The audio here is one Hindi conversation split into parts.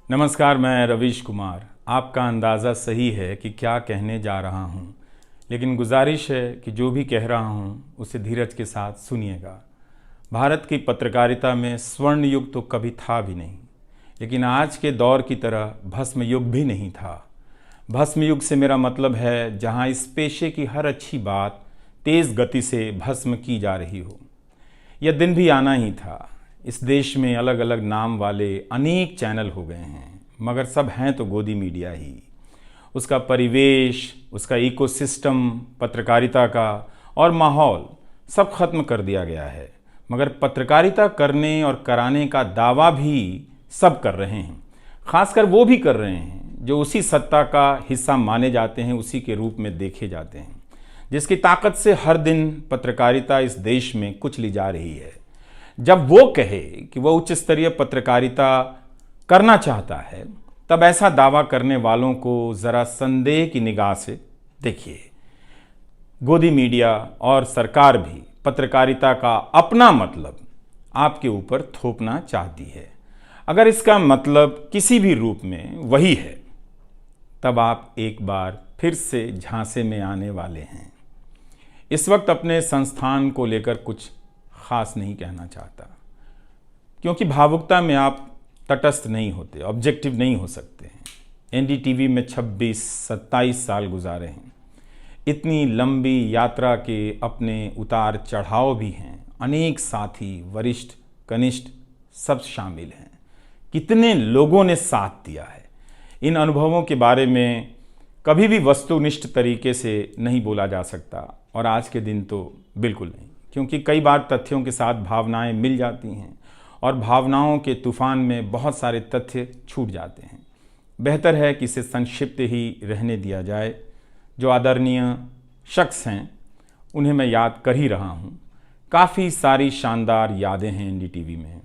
नमस्कार, मैं रवीश कुमार। आपका अंदाज़ा सही है कि क्या कहने जा रहा हूँ, लेकिन गुजारिश है कि जो भी कह रहा हूँ उसे धीरज के साथ सुनिएगा। भारत की पत्रकारिता में स्वर्ण युग तो कभी था भी नहीं, लेकिन आज के दौर की तरह भस्म युग भी नहीं था। भस्म युग से मेरा मतलब है जहाँ इस पेशे की हर अच्छी बात तेज़ गति से भस्म की जा रही हो। यह दिन भी आना ही था। इस देश में अलग अलग नाम वाले अनेक चैनल हो गए हैं, मगर सब हैं तो गोदी मीडिया ही। उसका परिवेश, उसका इकोसिस्टम, पत्रकारिता का और माहौल सब खत्म कर दिया गया है। मगर पत्रकारिता करने और कराने का दावा भी सब कर रहे हैं। खासकर वो भी कर रहे हैं जो उसी सत्ता का हिस्सा माने जाते हैं, उसी के रूप में देखे जाते हैं, जिसकी ताकत से हर दिन पत्रकारिता इस देश में कुचली जा रही है। जब वो कहे कि वह उच्च स्तरीय पत्रकारिता करना चाहता है, तब ऐसा दावा करने वालों को ज़रा संदेह की निगाह से देखिए। गोदी मीडिया और सरकार भी पत्रकारिता का अपना मतलब आपके ऊपर थोपना चाहती है। अगर इसका मतलब किसी भी रूप में वही है, तब आप एक बार फिर से झांसे में आने वाले हैं। इस वक्त अपने संस्थान को लेकर कुछ खास नहीं कहना चाहता, क्योंकि भावुकता में आप तटस्थ नहीं होते, ऑब्जेक्टिव नहीं हो सकते हैं। एनडीटीवी में 26-27 साल गुजारे हैं। इतनी लंबी यात्रा के अपने उतार चढ़ाव भी हैं। अनेक साथी, वरिष्ठ, कनिष्ठ सब शामिल हैं। कितने लोगों ने साथ दिया है। इन अनुभवों के बारे में कभी भी वस्तुनिष्ठ तरीके से नहीं बोला जा सकता, और आज के दिन तो बिल्कुल नहीं, क्योंकि कई बार तथ्यों के साथ भावनाएं मिल जाती हैं और भावनाओं के तूफान में बहुत सारे तथ्य छूट जाते हैं। बेहतर है कि इसे संक्षिप्त ही रहने दिया जाए। जो आदरणीय शख्स हैं उन्हें मैं याद कर ही रहा हूँ। काफ़ी सारी शानदार यादें हैं एनडीटीवी में,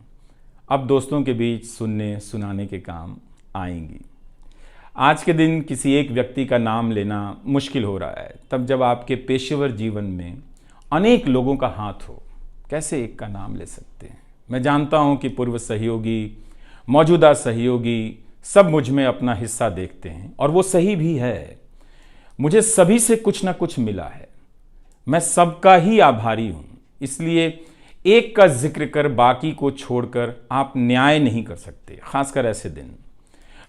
अब दोस्तों के बीच सुनने सुनाने के काम आएंगी। आज के दिन किसी एक व्यक्ति का नाम लेना मुश्किल हो रहा है, तब जब आपके पेशेवर जीवन में अनेक लोगों का हाथ हो। कैसे एक का नाम ले सकते हैं। मैं जानता हूं कि पूर्व सहयोगी, मौजूदा सहयोगी सब मुझ में अपना हिस्सा देखते हैं, और वो सही भी है। मुझे सभी से कुछ ना कुछ मिला है। मैं सबका ही आभारी हूं। इसलिए एक का जिक्र कर बाकी को छोड़कर आप न्याय नहीं कर सकते, खासकर ऐसे दिन।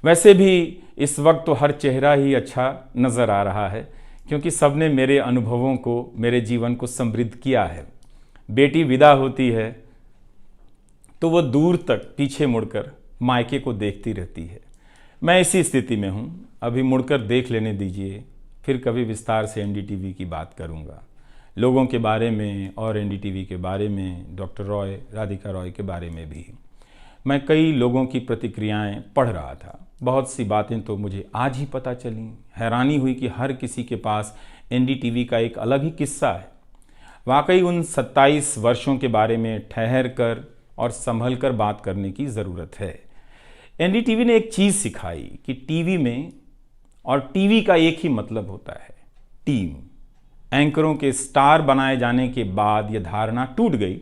वैसे भी इस वक्त तो हर चेहरा ही अच्छा नज़र आ रहा है, क्योंकि सबने मेरे अनुभवों को, मेरे जीवन को समृद्ध किया है। बेटी विदा होती है तो वो दूर तक पीछे मुड़कर मायके को देखती रहती है। मैं इसी स्थिति में हूँ। अभी मुड़कर देख लेने दीजिए, फिर कभी विस्तार से एनडीटीवी की बात करूँगा, लोगों के बारे में और एनडीटीवी के बारे में, डॉक्टर रॉय, राधिका रॉय के बारे में भी। मैं कई लोगों की प्रतिक्रियाएं पढ़ रहा था। बहुत सी बातें तो मुझे आज ही पता चली। हैरानी हुई कि हर किसी के पास एनडीटीवी का एक अलग ही किस्सा है। वाकई उन 27 वर्षों के बारे में ठहर कर और संभल कर बात करने की ज़रूरत है। एनडीटीवी ने एक चीज़ सिखाई कि टीवी में और टीवी का एक ही मतलब होता है, टीम। एंकरों के स्टार बनाए जाने के बाद यह धारणा टूट गई,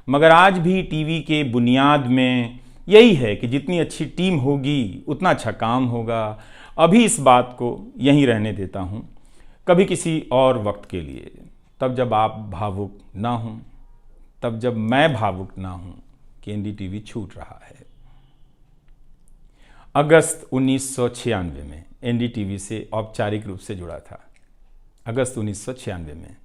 मगर आज भी टीवी के बुनियाद में यही है कि जितनी अच्छी टीम होगी उतना अच्छा काम होगा। अभी इस बात को यहीं रहने देता हूँ, कभी किसी और वक्त के लिए, तब जब आप भावुक ना हों, तब जब मैं भावुक ना हूँ कि एनडीटीवी छूट रहा है। अगस्त 1996 में एनडीटीवी से औपचारिक रूप से जुड़ा था। अगस्त 1996 में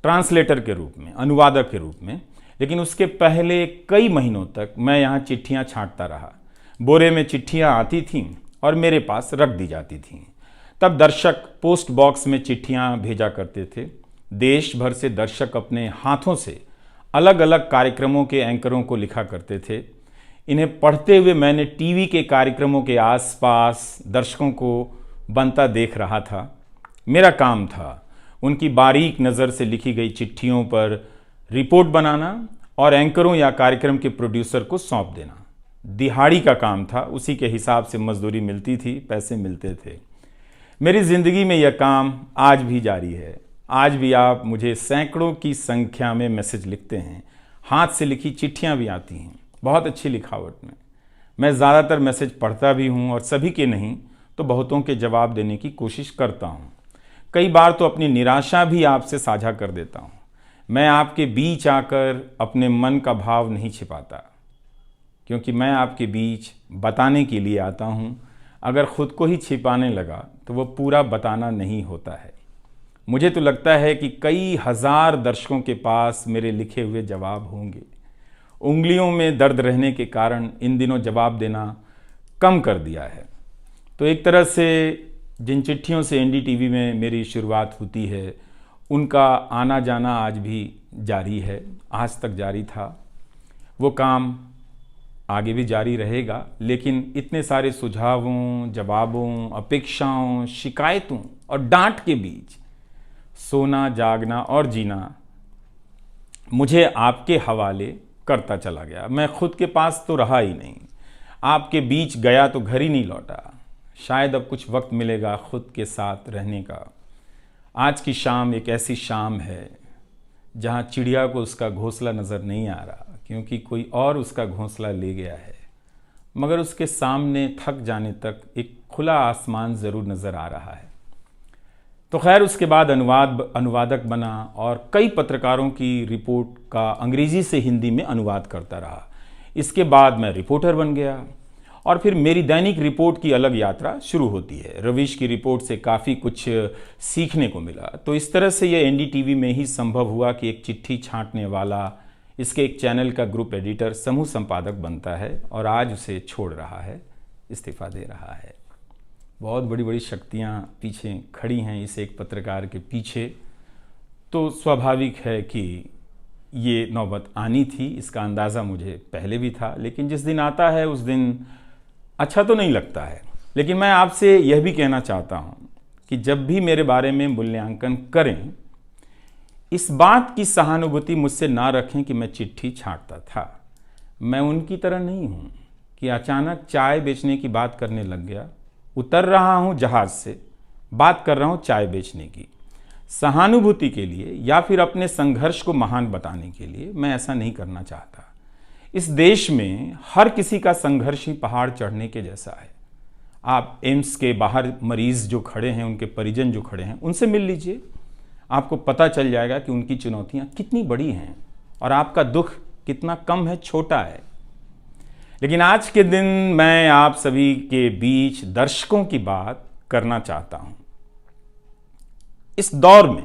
ट्रांसलेटर के रूप में, अनुवादक के रूप में। लेकिन उसके पहले कई महीनों तक मैं यहाँ चिट्ठियाँ छांटता रहा। बोरे में चिट्ठियाँ आती थीं और मेरे पास रख दी जाती थीं। तब दर्शक पोस्ट बॉक्स में चिट्ठियाँ भेजा करते थे। देश भर से दर्शक अपने हाथों से अलग अलग कार्यक्रमों के एंकरों को लिखा करते थे। इन्हें पढ़ते हुए मैंने टीवी के कार्यक्रमों के आसपास दर्शकों को बनता देख रहा था। मेरा काम था उनकी बारीक नज़र से लिखी गई चिट्ठियों पर रिपोर्ट बनाना और एंकरों या कार्यक्रम के प्रोड्यूसर को सौंप देना। दिहाड़ी का काम था, उसी के हिसाब से मजदूरी मिलती थी, पैसे मिलते थे। मेरी ज़िंदगी में यह काम आज भी जारी है। आज भी आप मुझे सैकड़ों की संख्या में मैसेज लिखते हैं, हाथ से लिखी चिट्ठियां भी आती हैं, बहुत अच्छी लिखावट में। मैं ज़्यादातर मैसेज पढ़ता भी हूँ और सभी के नहीं तो बहुतों के जवाब देने की कोशिश करता हूँ। कई बार तो अपनी निराशा भी आपसे साझा कर देता हूँ। मैं आपके बीच आकर अपने मन का भाव नहीं छिपाता, क्योंकि मैं आपके बीच बताने के लिए आता हूँ। अगर खुद को ही छिपाने लगा तो वो पूरा बताना नहीं होता है। मुझे तो लगता है कि कई हजार दर्शकों के पास मेरे लिखे हुए जवाब होंगे। उंगलियों में दर्द रहने के कारण इन दिनों जवाब देना कम कर दिया है। तो एक तरह से जिन चिट्ठियों से एनडीटीवी में मेरी शुरुआत होती है, उनका आना जाना आज भी जारी है, आज तक जारी था। वो काम आगे भी जारी रहेगा, लेकिन इतने सारे सुझावों, जवाबों, अपेक्षाओं, शिकायतों और डांट के बीच सोना, जागना और जीना मुझे आपके हवाले करता चला गया। मैं खुद के पास तो रहा ही नहीं, आपके बीच गया तो घर ही नहीं लौटा। शायद अब कुछ वक्त मिलेगा खुद के साथ रहने का। आज की शाम एक ऐसी शाम है जहां चिड़िया को उसका घोंसला नज़र नहीं आ रहा, क्योंकि कोई और उसका घोंसला ले गया है। मगर उसके सामने थक जाने तक एक खुला आसमान ज़रूर नज़र आ रहा है। तो खैर, उसके बाद अनुवादक बना और कई पत्रकारों की रिपोर्ट का अंग्रेज़ी से हिंदी में अनुवाद करता रहा। इसके बाद मैं रिपोर्टर बन गया और फिर मेरी दैनिक रिपोर्ट की अलग यात्रा शुरू होती है। रवीश की रिपोर्ट से काफ़ी कुछ सीखने को मिला। तो इस तरह से ये एनडीटीवी में ही संभव हुआ कि एक चिट्ठी छांटने वाला इसके एक चैनल का ग्रुप एडिटर समूह संपादक बनता है और आज उसे छोड़ रहा है, इस्तीफा दे रहा है। बहुत बड़ी बड़ी शक्तियाँ पीछे खड़ी हैं इस एक पत्रकार के पीछे। तो स्वाभाविक है कि ये नौबत आनी थी, इसका अंदाज़ा मुझे पहले भी था। लेकिन जिस दिन आता है उस दिन अच्छा तो नहीं लगता है। लेकिन मैं आपसे यह भी कहना चाहता हूँ कि जब भी मेरे बारे में मूल्यांकन करें, इस बात की सहानुभूति मुझसे ना रखें कि मैं चिट्ठी छांटता था। मैं उनकी तरह नहीं हूँ कि अचानक चाय बेचने की बात करने लग गया। उतर रहा हूँ जहाज़ से, बात कर रहा हूँ चाय बेचने की। सहानुभूति के लिए या फिर अपने संघर्ष को महान बताने के लिए मैं ऐसा नहीं करना चाहता। इस देश में हर किसी का संघर्ष ही पहाड़ चढ़ने के जैसा है। आप एम्स के बाहर मरीज जो खड़े हैं, उनके परिजन जो खड़े हैं, उनसे मिल लीजिए। आपको पता चल जाएगा कि उनकी चुनौतियां कितनी बड़ी हैं और आपका दुख कितना कम है, छोटा है। लेकिन आज के दिन मैं आप सभी के बीच दर्शकों की बात करना चाहता हूं। इस दौर में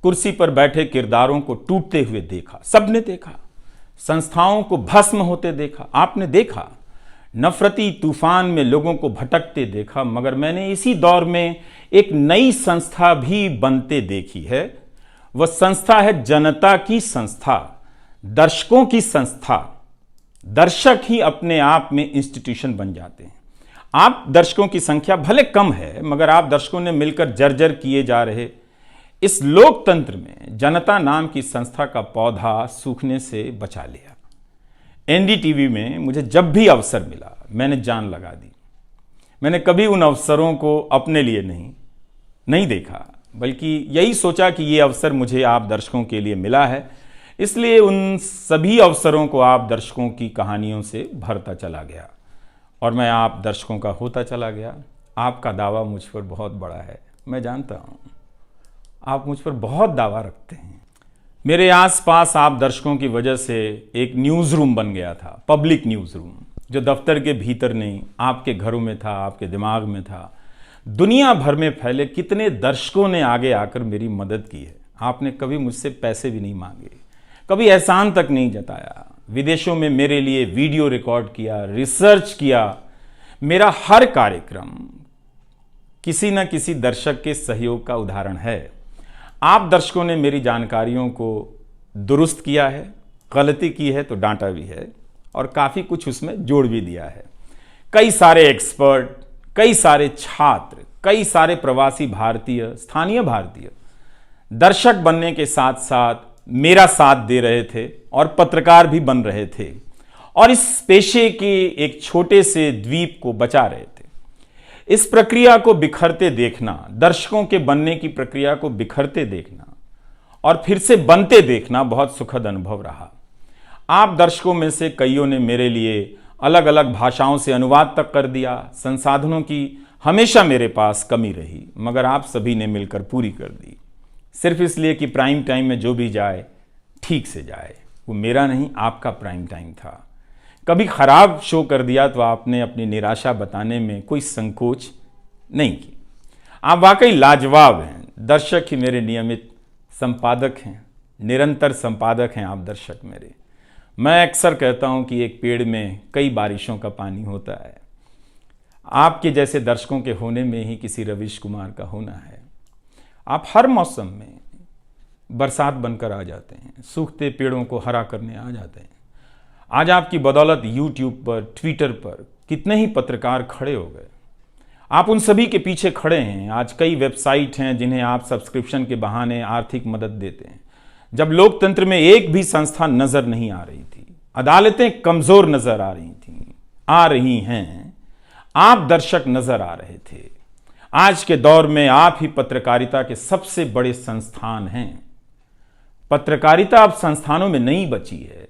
कुर्सी पर बैठे किरदारों को टूटते हुए देखा, सबने देखा। संस्थाओं को भस्म होते देखा, आपने देखा। नफरती तूफान में लोगों को भटकते देखा। मगर मैंने इसी दौर में एक नई संस्था भी बनते देखी है। वह संस्था है जनता की संस्था, दर्शकों की संस्था। दर्शक ही अपने आप में इंस्टीट्यूशन बन जाते हैं। आप दर्शकों की संख्या भले कम है, मगर आप दर्शकों ने मिलकर जर्जर किए जा रहे इस लोकतंत्र में जनता नाम की संस्था का पौधा सूखने से बचा लिया। एनडीटीवी में मुझे जब भी अवसर मिला मैंने जान लगा दी। मैंने कभी उन अवसरों को अपने लिए नहीं देखा, बल्कि यही सोचा कि ये अवसर मुझे आप दर्शकों के लिए मिला है, इसलिए उन सभी अवसरों को आप दर्शकों की कहानियों से भरता चला गया और मैं आप दर्शकों का होता चला गया। आपका दावा मुझ पर बहुत बड़ा है, मैं जानता हूँ। आप मुझ पर बहुत दावा रखते हैं। मेरे आसपास आप दर्शकों की वजह से एक न्यूज़ रूम बन गया था, पब्लिक न्यूज़ रूम, जो दफ्तर के भीतर नहीं, आपके घरों में था, आपके दिमाग में था। दुनिया भर में फैले कितने दर्शकों ने आगे आकर मेरी मदद की है। आपने कभी मुझसे पैसे भी नहीं मांगे, कभी एहसान तक नहीं जताया। विदेशों में मेरे लिए वीडियो रिकॉर्ड किया, रिसर्च किया। मेरा हर कार्यक्रम किसी न किसी दर्शक के सहयोग का उदाहरण है। आप दर्शकों ने मेरी जानकारियों को दुरुस्त किया है, गलती की है तो डांटा भी है और काफ़ी कुछ उसमें जोड़ भी दिया है। कई सारे एक्सपर्ट, कई सारे छात्र, कई सारे प्रवासी भारतीय, स्थानीय भारतीय दर्शक बनने के साथ साथ मेरा साथ दे रहे थे और पत्रकार भी बन रहे थे और इस पेशे के एक छोटे से द्वीप को बचा रहे थे। इस प्रक्रिया को बिखरते देखना, दर्शकों के बनने की प्रक्रिया को बिखरते देखना और फिर से बनते देखना बहुत सुखद अनुभव रहा। आप दर्शकों में से कईयों ने मेरे लिए अलग अलग भाषाओं से अनुवाद तक कर दिया। संसाधनों की हमेशा मेरे पास कमी रही, मगर आप सभी ने मिलकर पूरी कर दी, सिर्फ इसलिए कि प्राइम टाइम में जो भी जाए ठीक से जाए। वो मेरा नहीं, आपका प्राइम टाइम था। कभी खराब शो कर दिया तो आपने अपनी निराशा बताने में कोई संकोच नहीं की। आप वाकई लाजवाब हैं। दर्शक ही मेरे नियमित संपादक हैं, निरंतर संपादक हैं आप दर्शक मेरे। मैं अक्सर कहता हूं कि एक पेड़ में कई बारिशों का पानी होता है। आपके जैसे दर्शकों के होने में ही किसी रवीश कुमार का होना है। आप हर मौसम में बरसात बनकर आ जाते हैं, सूखते पेड़ों को हरा करने आ जाते हैं। आज आपकी बदौलत यूट्यूब पर, ट्विटर पर कितने ही पत्रकार खड़े हो गए। आप उन सभी के पीछे खड़े हैं। आज कई वेबसाइट हैं जिन्हें आप सब्सक्रिप्शन के बहाने आर्थिक मदद देते हैं। जब लोकतंत्र में एक भी संस्था नजर नहीं आ रही थी, अदालतें कमजोर नजर आ रही थी, आ रही हैं, आप दर्शक नजर आ रहे थे। आज के दौर में आप ही पत्रकारिता के सबसे बड़े संस्थान हैं। पत्रकारिता अब संस्थानों में नहीं बची है,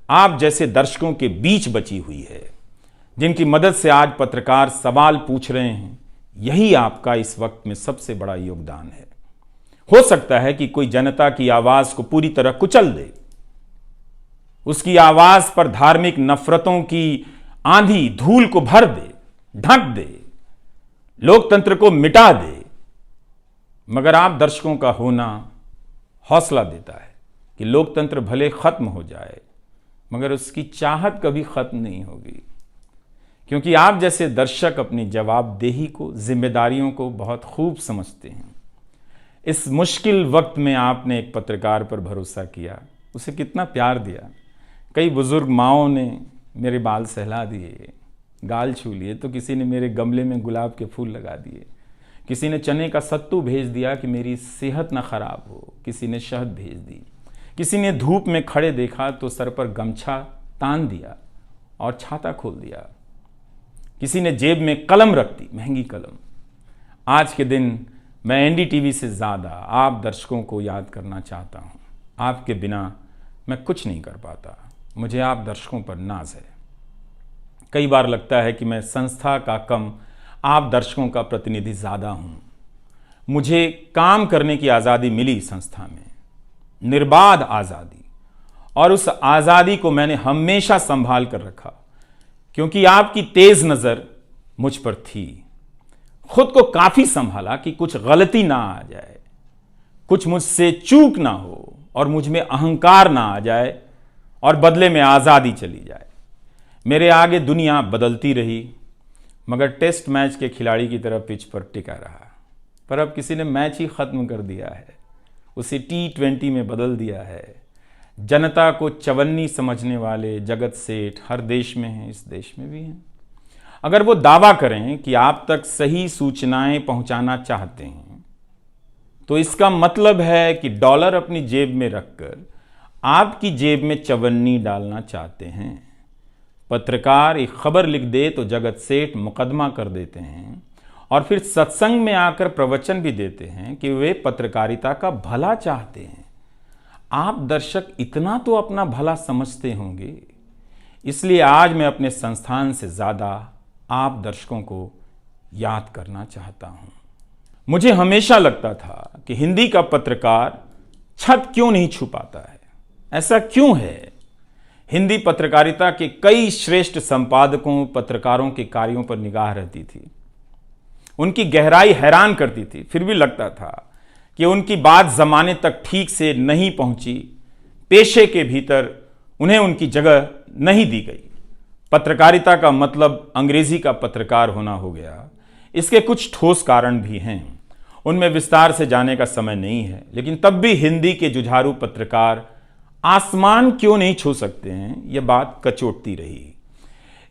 आप जैसे दर्शकों के बीच बची हुई है, जिनकी मदद से आज पत्रकार सवाल पूछ रहे हैं। यही आपका इस वक्त में सबसे बड़ा योगदान है। हो सकता है कि कोई जनता की आवाज को पूरी तरह कुचल दे, उसकी आवाज पर धार्मिक नफरतों की आंधी धूल को भर दे, ढक दे, लोकतंत्र को मिटा दे, मगर आप दर्शकों का होना हौसला देता है कि लोकतंत्र भले खत्म हो जाए, मगर उसकी चाहत कभी खत्म नहीं होगी, क्योंकि आप जैसे दर्शक अपनी जवाबदेही को, जिम्मेदारियों को बहुत खूब समझते हैं। इस मुश्किल वक्त में आपने एक पत्रकार पर भरोसा किया, उसे कितना प्यार दिया। कई बुजुर्ग माओं ने मेरे बाल सहला दिए, गाल छू लिए, तो किसी ने मेरे गमले में गुलाब के फूल लगा दिए, किसी ने चने का सत्तू भेज दिया कि मेरी सेहत ना खराब हो, किसी ने शहद भेज दी, किसी ने धूप में खड़े देखा तो सर पर गमछा तान दिया और छाता खोल दिया, किसी ने जेब में कलम रख दी, महंगी कलम। आज के दिन मैं एनडीटीवी से ज़्यादा आप दर्शकों को याद करना चाहता हूँ। आपके बिना मैं कुछ नहीं कर पाता। मुझे आप दर्शकों पर नाज है। कई बार लगता है कि मैं संस्था का कम, आप दर्शकों का प्रतिनिधि ज़्यादा हूँ। मुझे काम करने की आज़ादी मिली संस्था में, निर्बाध आज़ादी, और उस आज़ादी को मैंने हमेशा संभाल कर रखा, क्योंकि आपकी तेज नज़र मुझ पर थी। खुद को काफ़ी संभाला कि कुछ गलती ना आ जाए, कुछ मुझसे चूक ना हो और मुझ में अहंकार ना आ जाए और बदले में आज़ादी चली जाए। मेरे आगे दुनिया बदलती रही, मगर टेस्ट मैच के खिलाड़ी की तरह पिच पर टिका रहा। पर अब किसी ने मैच ही ख़त्म कर दिया है, उसे T20 में बदल दिया है। जनता को चवन्नी समझने वाले जगत सेठ हर देश में हैं, इस देश में भी हैं। अगर वो दावा करें कि आप तक सही सूचनाएं पहुंचाना चाहते हैं, तो इसका मतलब है कि डॉलर अपनी जेब में रखकर आपकी जेब में चवन्नी डालना चाहते हैं। पत्रकार एक खबर लिख दे तो जगत सेठ मुकदमा कर देते हैं और फिर सत्संग में आकर प्रवचन भी देते हैं कि वे पत्रकारिता का भला चाहते हैं। आप दर्शक इतना तो अपना भला समझते होंगे, इसलिए आज मैं अपने संस्थान से ज़्यादा आप दर्शकों को याद करना चाहता हूं। मुझे हमेशा लगता था कि हिंदी का पत्रकार छत क्यों नहीं छू पाता है। ऐसा क्यों है? हिंदी पत्रकारिता के कई श्रेष्ठ संपादकों, पत्रकारों के कार्यों पर निगाह रहती थी, उनकी गहराई हैरान करती थी। फिर भी लगता था कि उनकी बात जमाने तक ठीक से नहीं पहुंची, पेशे के भीतर उन्हें उनकी जगह नहीं दी गई। पत्रकारिता का मतलब अंग्रेजी का पत्रकार होना हो गया। इसके कुछ ठोस कारण भी हैं, उनमें विस्तार से जाने का समय नहीं है, लेकिन तब भी हिंदी के जुझारू पत्रकार आसमान क्यों नहीं छू सकते हैं, यह बात कचोटती रही।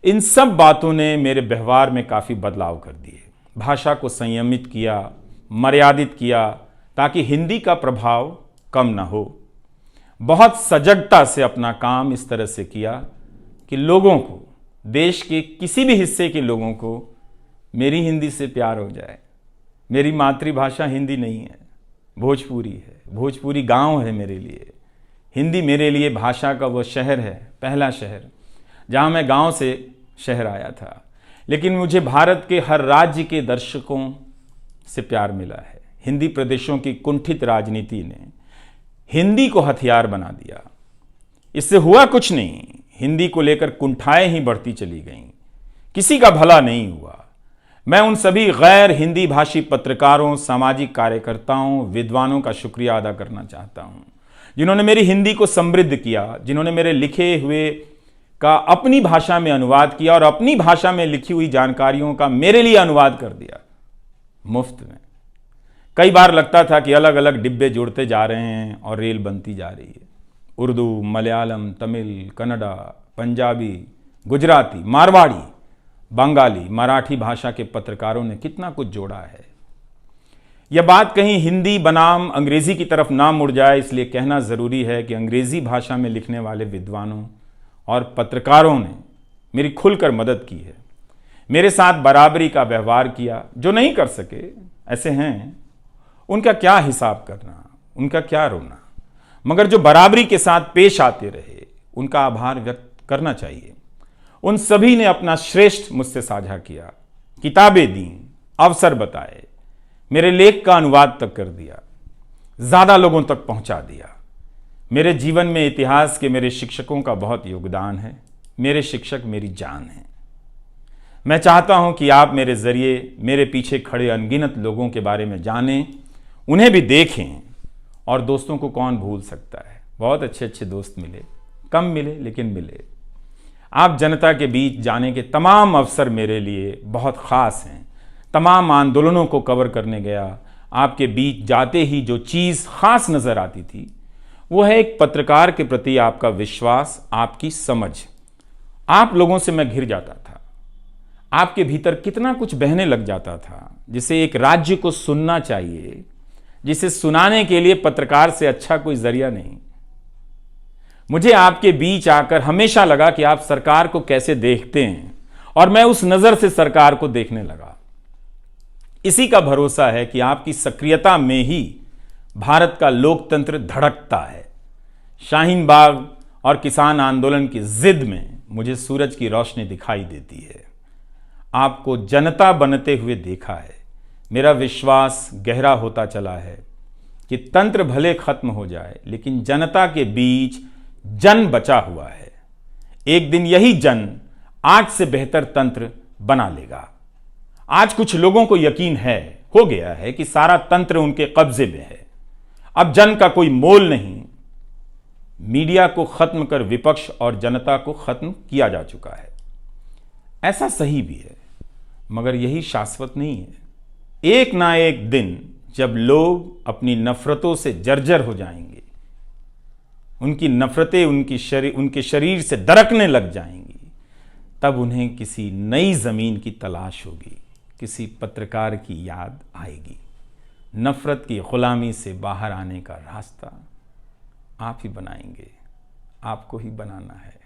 इन सब बातों ने मेरे व्यवहार में काफ़ी बदलाव कर दिए। भाषा को संयमित किया, मर्यादित किया, ताकि हिंदी का प्रभाव कम ना हो। बहुत सजगता से अपना काम इस तरह से किया कि लोगों को, देश के किसी भी हिस्से के लोगों को मेरी हिंदी से प्यार हो जाए। मेरी मातृभाषा हिंदी नहीं है, भोजपुरी है। भोजपुरी गांव है मेरे लिए। हिंदी मेरे लिए भाषा का वो शहर है, पहला शहर, जहां मैं गांव से शहर आया था, लेकिन मुझे भारत के हर राज्य के दर्शकों से प्यार मिला है। हिंदी प्रदेशों की कुंठित राजनीति ने हिंदी को हथियार बना दिया। इससे हुआ कुछ नहीं, हिंदी को लेकर कुंठाएं ही बढ़ती चली गईं, किसी का भला नहीं हुआ। मैं उन सभी गैर हिंदी भाषी पत्रकारों, सामाजिक कार्यकर्ताओं, विद्वानों का शुक्रिया अदा करना चाहता हूं, जिन्होंने मेरी हिंदी को समृद्ध किया, जिन्होंने मेरे लिखे हुए का अपनी भाषा में अनुवाद किया और अपनी भाषा में लिखी हुई जानकारियों का मेरे लिए अनुवाद कर दिया मुफ्त में। कई बार लगता था कि अलग अलग डिब्बे जुड़ते जा रहे हैं और रेल बनती जा रही है। उर्दू, मलयालम, तमिल, कन्नड़ा, पंजाबी, गुजराती, मारवाड़ी, बंगाली, मराठी भाषा के पत्रकारों ने कितना कुछ जोड़ा है। यह बात कहीं हिंदी बनाम अंग्रेजी की तरफ ना मुड़ जाए, इसलिए कहना जरूरी है कि अंग्रेजी भाषा में लिखने वाले विद्वानों और पत्रकारों ने मेरी खुलकर मदद की है, मेरे साथ बराबरी का व्यवहार किया। जो नहीं कर सके, ऐसे हैं, उनका क्या हिसाब करना, उनका क्या रोना, मगर जो बराबरी के साथ पेश आते रहे, उनका आभार व्यक्त करना चाहिए। उन सभी ने अपना श्रेष्ठ मुझसे साझा किया, किताबें दी, अवसर बताए, मेरे लेख का अनुवाद तक कर दिया, ज्यादा लोगों तक पहुंचा दिया। मेरे जीवन में इतिहास के मेरे शिक्षकों का बहुत योगदान है। मेरे शिक्षक मेरी जान है। मैं चाहता हूं कि आप मेरे जरिए मेरे पीछे खड़े अनगिनत लोगों के बारे में जानें, उन्हें भी देखें। और दोस्तों को कौन भूल सकता है, बहुत अच्छे अच्छे दोस्त मिले, कम मिले लेकिन मिले। आप जनता के बीच जाने के तमाम अवसर मेरे लिए बहुत खास हैं। तमाम आंदोलनों को कवर करने गया, आपके बीच जाते ही जो चीज़ खास नज़र आती थी वो है एक पत्रकार के प्रति आपका विश्वास, आपकी समझ। आप लोगों से मैं घिर जाता था। आपके भीतर कितना कुछ बहने लग जाता था, जिसे एक राज्य को सुनना चाहिए, जिसे सुनाने के लिए पत्रकार से अच्छा कोई जरिया नहीं। मुझे आपके बीच आकर हमेशा लगा कि आप सरकार को कैसे देखते हैं, और मैं उस नजर से सरकार को देखने लगा। इसी का भरोसा है कि आपकी सक्रियता में ही भारत का लोकतंत्र धड़कता है। शाहीन बाग और किसान आंदोलन की जिद में मुझे सूरज की रोशनी दिखाई देती है। आपको जनता बनते हुए देखा है। मेरा विश्वास गहरा होता चला है कि तंत्र भले खत्म हो जाए, लेकिन जनता के बीच जन बचा हुआ है। एक दिन यही जन आज से बेहतर तंत्र बना लेगा। आज कुछ लोगों को यकीन हो गया है कि सारा तंत्र उनके कब्जे में है। अब जन का कोई मोल नहीं। मीडिया को खत्म कर विपक्ष और जनता को खत्म किया जा चुका है। ऐसा सही भी है, मगर यही शाश्वत नहीं है। एक ना एक दिन जब लोग अपनी नफरतों से जर्जर हो जाएंगे, उनकी नफरतें उनके शरीर से दरकने लग जाएंगी, तब उन्हें किसी नई जमीन की तलाश होगी, किसी पत्रकार की याद आएगी। नफरत की गुलामी से बाहर आने का रास्ता आप ही बनाएंगे, आपको ही बनाना है।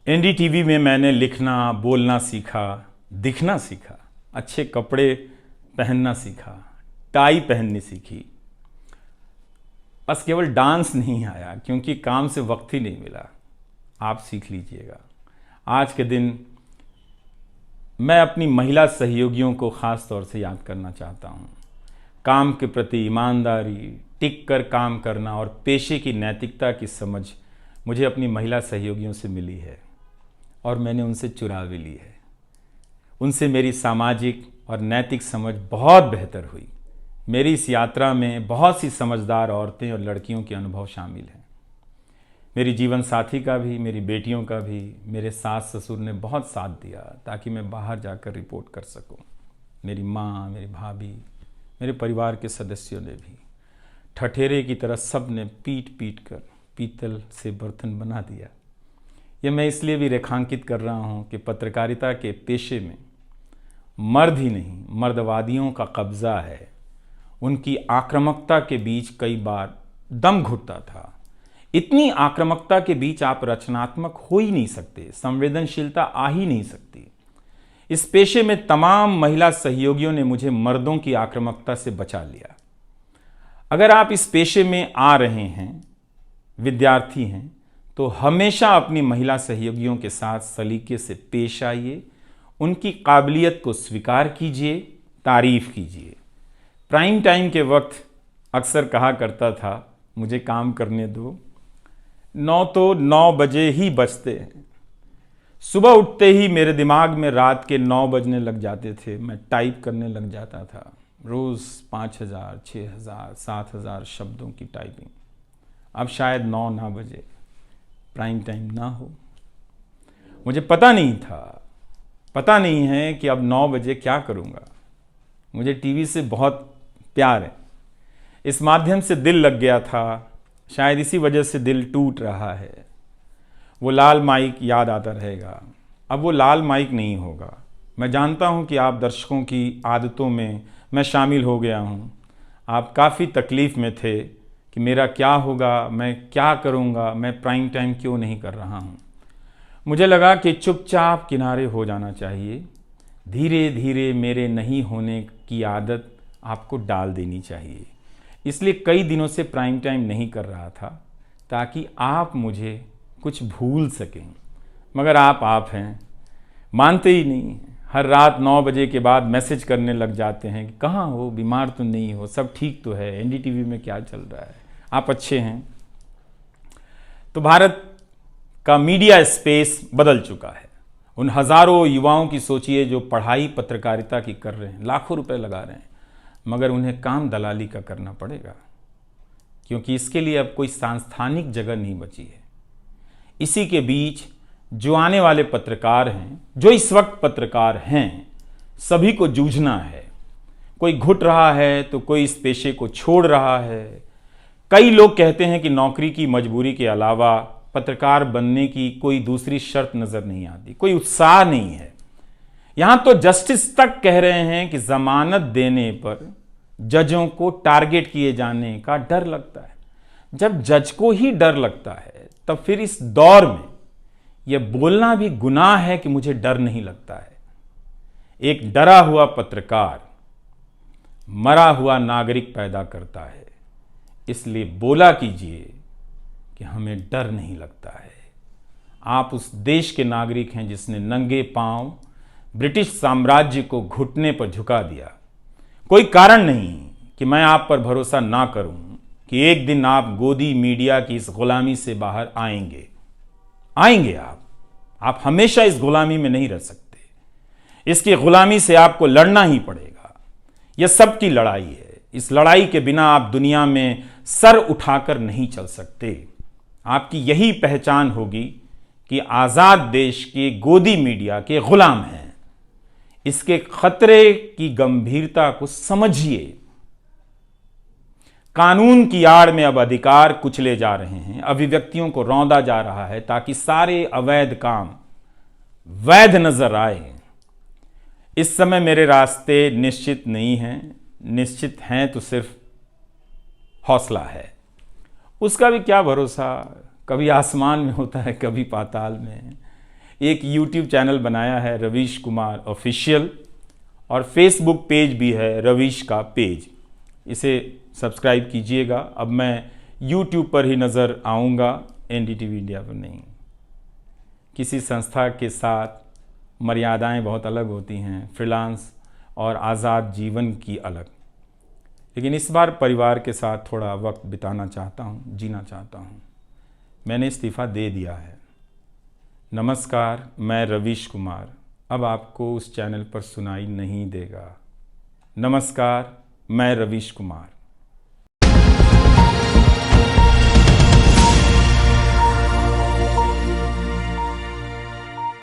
एनडीटीवी में मैंने लिखना, बोलना सीखा, दिखना सीखा, अच्छे कपड़े पहनना सीखा, टाई पहननी सीखी। बस केवल डांस नहीं आया, क्योंकि काम से वक्त ही नहीं मिला। आप सीख लीजिएगा। आज के दिन मैं अपनी महिला सहयोगियों को ख़ास तौर से याद करना चाहता हूँ। काम के प्रति ईमानदारी, टिक कर काम करना और पेशे की नैतिकता की समझ मुझे अपनी महिला सहयोगियों से मिली है, और मैंने उनसे चुरा भी ली है। उनसे मेरी सामाजिक और नैतिक समझ बहुत बेहतर हुई। मेरी इस यात्रा में बहुत सी समझदार औरतें और लड़कियों के अनुभव शामिल हैं। मेरी जीवन साथी का भी, मेरी बेटियों का भी, मेरे सास ससुर ने बहुत साथ दिया ताकि मैं बाहर जाकर रिपोर्ट कर सकूं। मेरी माँ, मेरी भाभी, मेरे परिवार के सदस्यों ने भी। ठठेरे की तरह सब ने पीट पीट कर पीतल से बर्तन बना दिया। ये मैं इसलिए भी रेखांकित कर रहा हूँ कि पत्रकारिता के पेशे में मर्द ही नहीं, मर्दवादियों का कब्जा है। उनकी आक्रामकता के बीच कई बार दम घुटता था। इतनी आक्रामकता के बीच आप रचनात्मक हो ही नहीं सकते, संवेदनशीलता आ ही नहीं सकती। इस पेशे में तमाम महिला सहयोगियों ने मुझे मर्दों की आक्रामकता से बचा लिया। अगर आप इस पेशे में आ रहे हैं, विद्यार्थी हैं, तो हमेशा अपनी महिला सहयोगियों के साथ सलीके से पेश आइए, उनकी काबिलियत को स्वीकार कीजिए, तारीफ कीजिए। प्राइम टाइम के वक्त अक्सर कहा करता था, मुझे काम करने दो, 9 बजे ही बजते हैं। सुबह उठते ही मेरे दिमाग में रात के 9 बजने लग जाते थे। मैं टाइप करने लग जाता था, रोज़ 5,000, 6,000, 7,000 शब्दों की टाइपिंग। अब शायद 9 ना बजे, प्राइम टाइम ना हो। मुझे पता नहीं था, पता नहीं है कि अब 9 बजे क्या करूँगा। मुझे टीवी से बहुत प्यार है, इस माध्यम से दिल लग गया था, शायद इसी वजह से दिल टूट रहा है। वो लाल माइक याद आता रहेगा, अब वो लाल माइक नहीं होगा। मैं जानता हूँ कि आप दर्शकों की आदतों में मैं शामिल हो गया हूँ। आप काफ़ी तकलीफ़ में थे कि मेरा क्या होगा, मैं क्या करूँगा, मैं प्राइम टाइम क्यों नहीं कर रहा हूँ। मुझे लगा कि चुपचाप किनारे हो जाना चाहिए। धीरे धीरे मेरे नहीं होने की आदत आपको डाल देनी चाहिए। इसलिए कई दिनों से प्राइम टाइम नहीं कर रहा था, ताकि आप मुझे कुछ भूल सकें। मगर आप हैं, मानते ही नहीं। हर रात 9 बजे के बाद मैसेज करने लग जाते हैं कि कहाँ हो, बीमार तो नहीं हो, सब ठीक तो है, एनडीटीवी में क्या चल रहा है, आप अच्छे हैं। तो भारत का मीडिया स्पेस बदल चुका है। उन हज़ारों युवाओं की सोचिए जो पढ़ाई पत्रकारिता की कर रहे हैं, लाखों रुपए लगा रहे हैं, मगर उन्हें काम दलाली का करना पड़ेगा, क्योंकि इसके लिए अब कोई सांस्थानिक जगह नहीं बची है। इसी के बीच जो आने वाले पत्रकार हैं, जो इस वक्त पत्रकार हैं, सभी को जूझना है। कोई घुट रहा है तो कोई इस पेशे को छोड़ रहा है। कई लोग कहते हैं कि नौकरी की मजबूरी के अलावा पत्रकार बनने की कोई दूसरी शर्त नजर नहीं आती, कोई उत्साह नहीं है। यहां तो जस्टिस तक कह रहे हैं कि जमानत देने पर जजों को टारगेट किए जाने का डर लगता है। जब जज को ही डर लगता है, तब फिर इस दौर में यह बोलना भी गुनाह है कि मुझे डर नहीं लगता है। एक डरा हुआ पत्रकार मरा हुआ नागरिक पैदा करता है। इसलिए बोला कीजिए कि हमें डर नहीं लगता है। आप उस देश के नागरिक हैं जिसने नंगे पांव ब्रिटिश साम्राज्य को घुटने पर झुका दिया। कोई कारण नहीं कि मैं आप पर भरोसा ना करूं कि एक दिन आप गोदी मीडिया की इस गुलामी से बाहर आएंगे। आप हमेशा इस गुलामी में नहीं रह सकते। इसकी गुलामी से आपको लड़ना ही पड़ेगा। यह सबकी लड़ाई है। इस लड़ाई के बिना आप दुनिया में सर उठाकर नहीं चल सकते। आपकी यही पहचान होगी कि आजाद देश के गोदी मीडिया के गुलाम हैं। इसके खतरे की गंभीरता को समझिए। कानून की आड़ में अब अधिकार कुचले जा रहे हैं, अभिव्यक्तियों को रौंदा जा रहा है, ताकि सारे अवैध काम वैध नजर आए। इस समय मेरे रास्ते निश्चित नहीं हैं, निश्चित हैं तो सिर्फ हौसला है। उसका भी क्या भरोसा, कभी आसमान में होता है, कभी पाताल में। एक यूट्यूब चैनल बनाया है रवीश कुमार ऑफिशियल, और फेसबुक पेज भी है रवीश का पेज। इसे सब्सक्राइब कीजिएगा। अब मैं यूट्यूब पर ही नज़र आऊँगा, एनडीटीवी इंडिया पर नहीं। किसी संस्था के साथ मर्यादाएं बहुत अलग होती हैं, फ्रीलांस और आज़ाद जीवन की अलग। लेकिन इस बार परिवार के साथ थोड़ा वक्त बिताना चाहता हूँ, जीना चाहता हूँ। मैंने इस्तीफ़ा दे दिया है। नमस्कार, मैं रवीश कुमार अब आपको उस चैनल पर सुनाई नहीं देगा। नमस्कार, मैं रवीश कुमार।